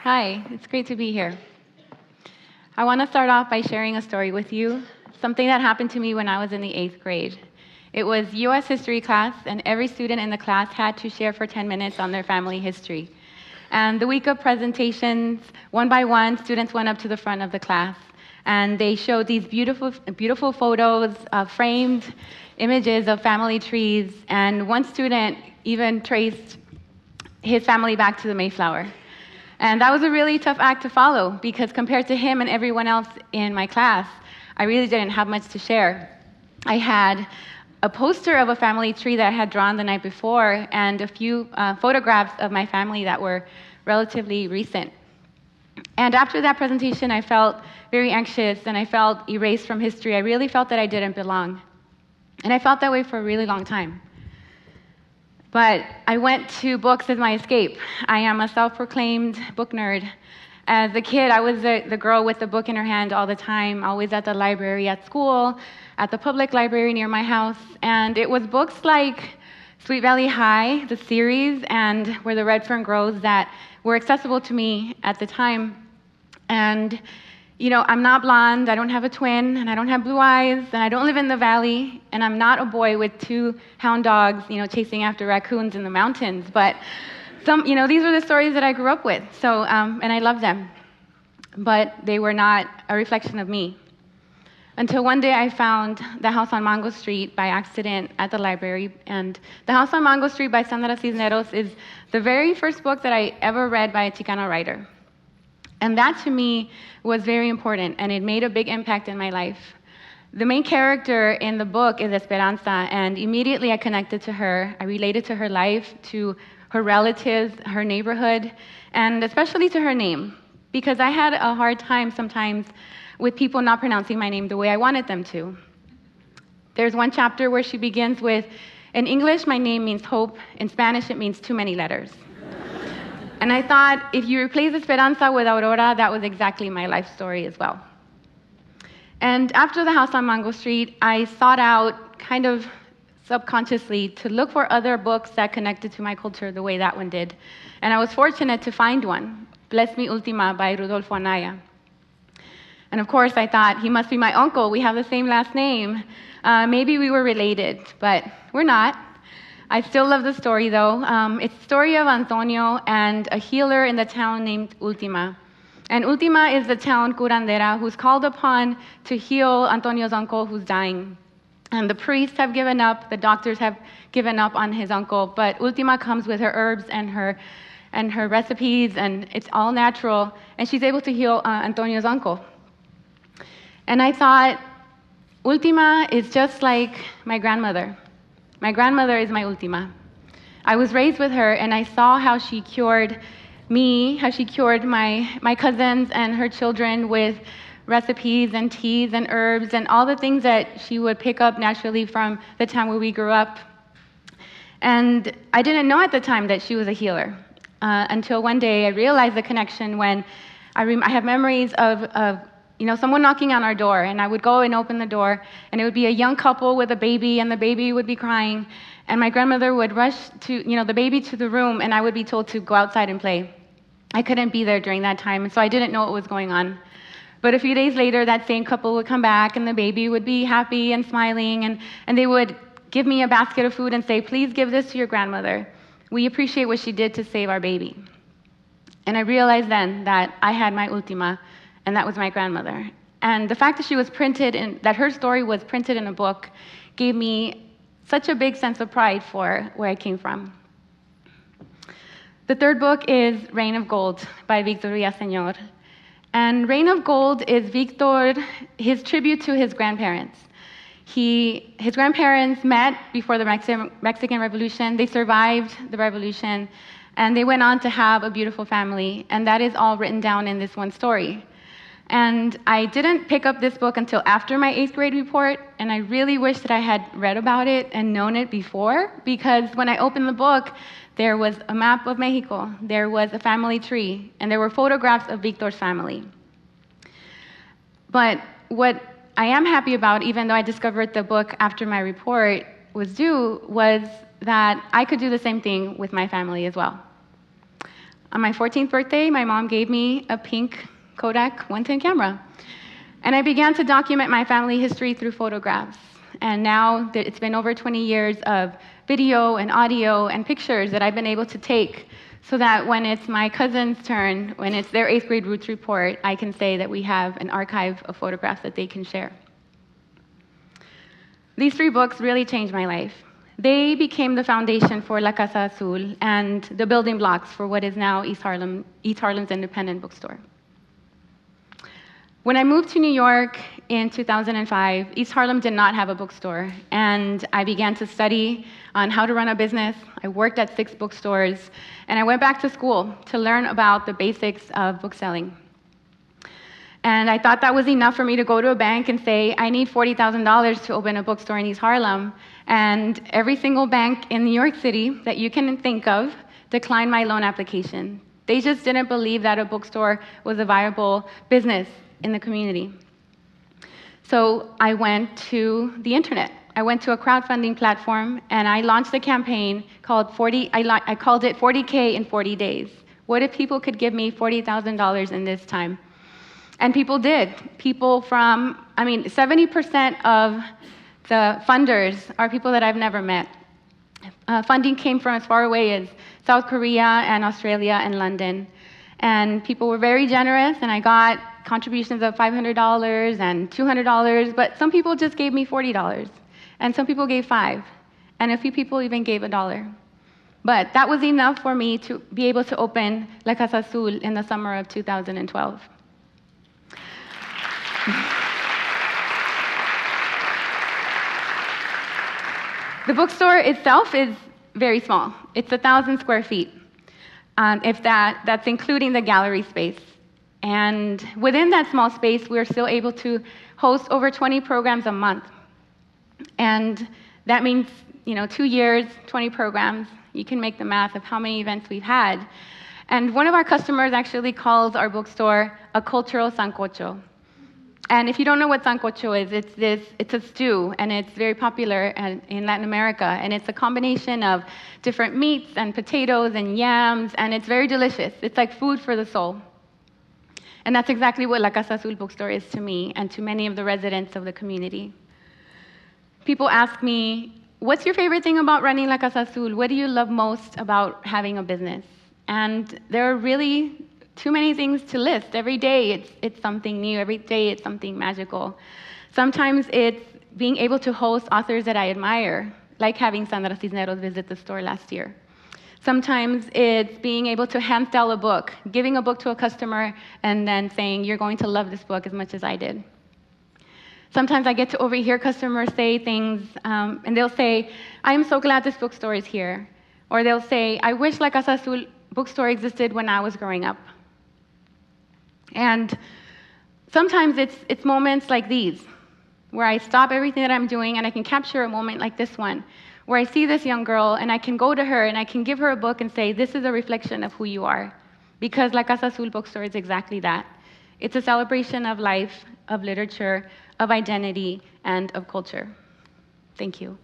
Hi, it's great to be here. I want to start off by sharing a story with you, something that happened to me when I was in the 8th grade. It was U.S. history class, and every student in the class had to share for 10 minutes on their family history. And the week of presentations, one by one, students went up to the front of the class, and they showed these beautiful photos of framed images of family trees, and one student even traced his family back to the Mayflower. And that was a really tough act to follow, because compared to him and everyone else in my class, I really didn't have much to share. I had a poster of a family tree that I had drawn the night before, and a few photographs of my family that were relatively recent. And after that presentation, I felt very anxious, and I felt erased from history. I really felt that I didn't belong. And I felt that way for a really long time. But I went to books as my escape. I am a self-proclaimed book nerd. As a kid, I was the girl with the book in her hand all the time, always at the library at school, at the public library near my house. And it was books like Sweet Valley High, the series, and Where the Red Fern Grows that were accessible to me at the time. And you know, I'm not blonde, I don't have a twin, and I don't have blue eyes, and I don't live in the valley, and I'm not a boy with 2 hound dogs, chasing after raccoons in the mountains. But these were the stories that I grew up with, and I love them. But they were not a reflection of me. Until one day I found The House on Mango Street by accident at the library. And The House on Mango Street by Sandra Cisneros is the very first book that I ever read by a Chicano writer. And that, to me, was very important, and it made a big impact in my life. The main character in the book is Esperanza, and immediately I connected to her. I related to her life, to her relatives, her neighborhood, and especially to her name, because I had a hard time sometimes with people not pronouncing my name the way I wanted them to. There's one chapter where she begins with, in English, my name means hope. In Spanish, it means too many letters. And I thought, if you replace Esperanza with Aurora, that was exactly my life story as well. And after The House on Mango Street, I sought out, kind of subconsciously, to look for other books that connected to my culture the way that one did. And I was fortunate to find one, Bless Me Ultima by Rodolfo Anaya. And of course, I thought, he must be my uncle. We have the same last name. Maybe we were related, but we're not. I still love the story, though. It's the story of Antonio and a healer in the town named Ultima. And Ultima is the town curandera who's called upon to heal Antonio's uncle who's dying. And the priests have given up, the doctors have given up on his uncle, but Ultima comes with her herbs and her recipes, and it's all natural, and she's able to heal Antonio's uncle. And I thought, Ultima is just like my grandmother. My grandmother is my Ultima. I was raised with her, and I saw how she cured me, how she cured my cousins and her children with recipes and teas and herbs and all the things that she would pick up naturally from the town where we grew up. And I didn't know at the time that she was a healer until one day I realized the connection when I have memories of someone knocking on our door, and I would go and open the door, and it would be a young couple with a baby, and the baby would be crying, and my grandmother would rush the baby to the room, and I would be told to go outside and play. I couldn't be there during that time, so I didn't know what was going on. But a few days later, that same couple would come back, and the baby would be happy and smiling, and they would give me a basket of food and say, please give this to your grandmother. We appreciate what she did to save our baby. And I realized then that I had my Ultima, and that was my grandmother. And the fact that that her story was printed in a book gave me such a big sense of pride for where I came from. The third book is Reign of Gold by Victor Villaseñor. And Reign of Gold is his tribute to his grandparents. His grandparents met before the Mexican Revolution. They survived the revolution, and they went on to have a beautiful family. And that is all written down in this one story. And I didn't pick up this book until after my 8th grade report, and I really wish that I had read about it and known it before, because when I opened the book, there was a map of Mexico, there was a family tree, and there were photographs of Victor's family. But what I am happy about, even though I discovered the book after my report was due, was that I could do the same thing with my family as well. On my 14th birthday, my mom gave me a pink Kodak 110 camera. And I began to document my family history through photographs. And now it's been over 20 years of video and audio and pictures that I've been able to take so that when it's my cousin's turn, when it's their 8th grade roots report, I can say that we have an archive of photographs that they can share. These 3 books really changed my life. They became the foundation for La Casa Azul and the building blocks for what is now East Harlem's independent bookstore. When I moved to New York in 2005, East Harlem did not have a bookstore, and I began to study on how to run a business. I worked at 6 bookstores, and I went back to school to learn about the basics of bookselling. And I thought that was enough for me to go to a bank and say, I need $40,000 to open a bookstore in East Harlem. And every single bank in New York City that you can think of declined my loan application. They just didn't believe that a bookstore was a viable business in the community. So I went to the internet. I went to a crowdfunding platform, and I launched a campaign called I called it 40K in 40 days. What if people could give me $40,000 in this time? And people did. People from, 70% of the funders are people that I've never met. Funding came from as far away as South Korea and Australia and London. And people were very generous, and I got contributions of $500 and $200, but some people just gave me $40, and some people gave $5, and a few people even gave $1. But that was enough for me to be able to open La Casa Azul in the summer of 2012. The bookstore itself is very small. It's 1,000 square feet. If that's including the gallery space. And within that small space, we're still able to host over 20 programs a month. And that means, 2 years, 20 programs. You can make the math of how many events we've had. And one of our customers actually calls our bookstore a cultural sancocho. And if you don't know what sancocho is, it's a stew, and it's very popular in Latin America. And it's a combination of different meats and potatoes and yams, and it's very delicious. It's like food for the soul. And that's exactly what La Casa Azul Bookstore is to me and to many of the residents of the community. People ask me, what's your favorite thing about running La Casa Azul? What do you love most about having a business? And there are really too many things to list. Every day it's something new. Every day it's something magical. Sometimes it's being able to host authors that I admire, like having Sandra Cisneros visit the store last year. Sometimes it's being able to hand sell a book, giving a book to a customer and then saying, you're going to love this book as much as I did. Sometimes I get to overhear customers say things, and they'll say, I am so glad this bookstore is here. Or they'll say, I wish La Casa Azul Bookstore existed when I was growing up. And sometimes it's moments like these, where I stop everything that I'm doing and I can capture a moment like this one, where I see this young girl and I can go to her and I can give her a book and say, this is a reflection of who you are. Because La Casa Azul Bookstore is exactly that. It's a celebration of life, of literature, of identity, and of culture. Thank you.